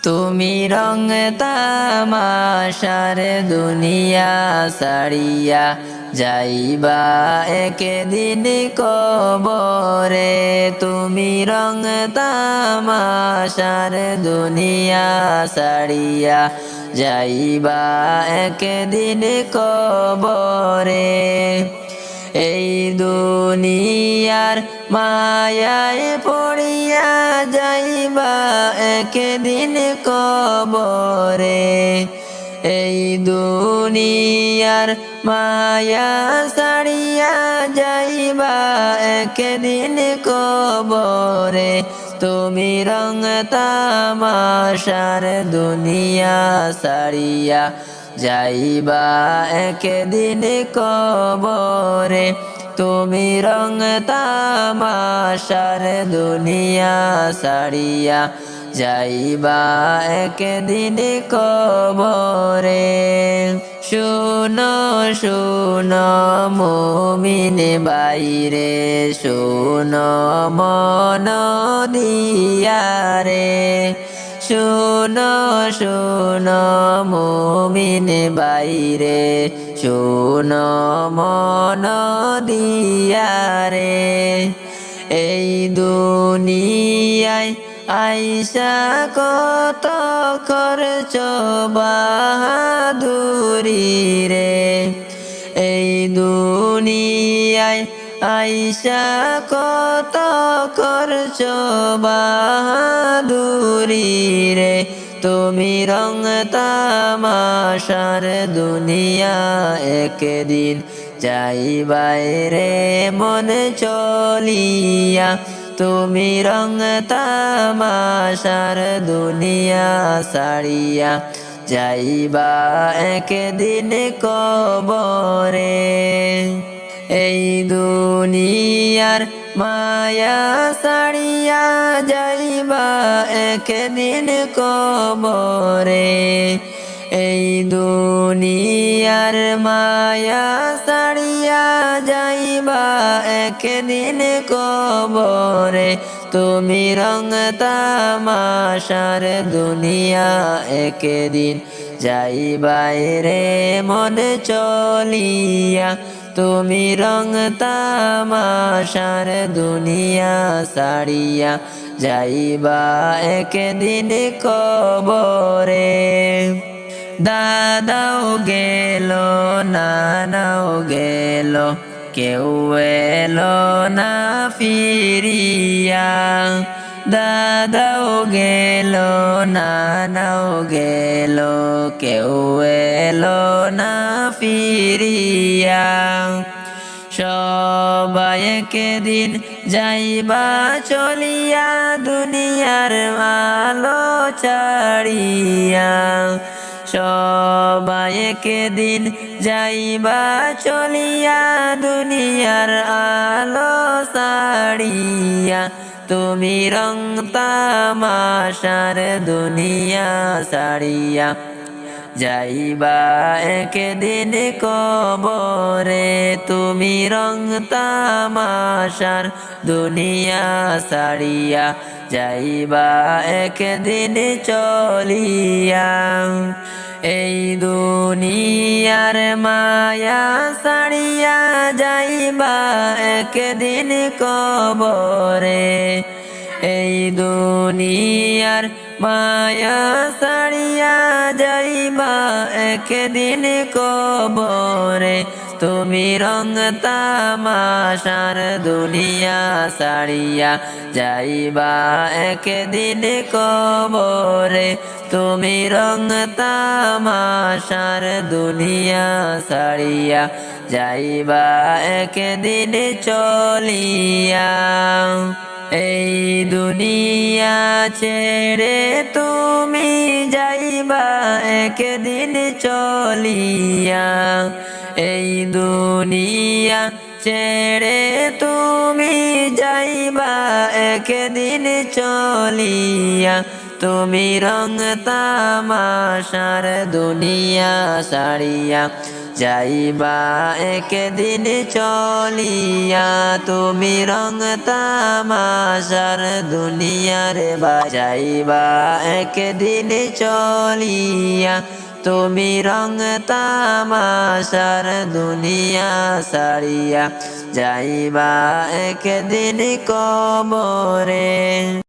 তুমি রং তামাশার দুনিয়া সারিয়া যাইবা একদিন কবরে। তুমি রং তামাশার দুনিয়া সারিয়া যাইবা একদিন কবরে। এই দুনিয়ার মায়ায় পড়িয়া যাইবা একদিন কবরে। এই দুনিয়ার মায়া ছাড়িয়া যাইবা একদিন কবরে। তুমি রং তামাশার দুনিয়া ছাড়িয়া যাইবা একদিন কবরে। তুমি রং তামাশার দুনিয়া ছাড়িয়া যাইবা একদিন কবরে। শুনো শুনো মুমিন বাইরে, শুনো মন দিয়া রে। শুনো শুনো মুমিন বাইরে, শুনো মন দিয়া রে। এই দুনিয়ায় আইসা কত করছ বাহাদুরি রে। এই দুনিয়ায় আইসা কত করছ বাহাদুরি রে। তুমি রং তামাশার দুনিয়া একদিন যাইবাই রে মন চলিয়া। তুমি রং তামাশার দুনিয়া ছাড়িয়া যাইবা একদিন কবরে। এই দুনিয়ার মায়া ছাড়িয়া যাইবা একদিন কবরে। এই দুনিয়ার মায়া ছাড়িয়া যাইবা একদিন কবরে। তুমি রং তামাশার দুনিয়া একদিন যাইবাই রে মন চলিয়া। তুমি রং তামাশার দুনিয়া ছাড়িয়া যাইবা একদিন কবরে। দাদাও গেল নানাও গেল, কেউ এলো না ফিরিয়া। দাদাও গেল নানাও গেল, কেউ এলো না ফিরিয়া। সবাই একদিন যাইবা চলিয়া দুনিয়ার আলো ছাড়িয়া। সবাই একদিন যাইবা চলিয়া দুনিয়ার আলো ছাড়িয়া। তুমি রং তামাশার দুনিয়া ছাড়িয়া যাইবা একদিন কবরে। তুমি রং তামাশার দুনিয়া ছাড়িয়া যাইবা একদিন চলিয়া। এই দুনিয়ার মায়া ছাড়িয়া যাইবা একদিন কবরে। এই দুনিয়ার মায়া ছাড়িয়া যাইবা একদিন কবরে। তুমি রং তামাশার দুনিয়া ছাড়িয়া যাইবা একদিন কবরে। তুমি রং তামাশার দুনিয়া ছাড়িয়া যাইবা একদিন চলিয়া। এই দুনিয়া ছেড়ে তুমি যাইবা একদিন চলিয়া। এই দুনিয়া ছেড়ে তুমি যাইবা একদিন চলিয়া। তুমি রং তামাশার দুনিয়া ছাড়িয়া যাইবা একদিন চলিয়া তুমি রং তামাশার দুনিয়ার বাজাইবা একদিন চলিয়া তুমি রং তামাশার দুনিয়া সারিয়া যাইবা একদিন কবরে।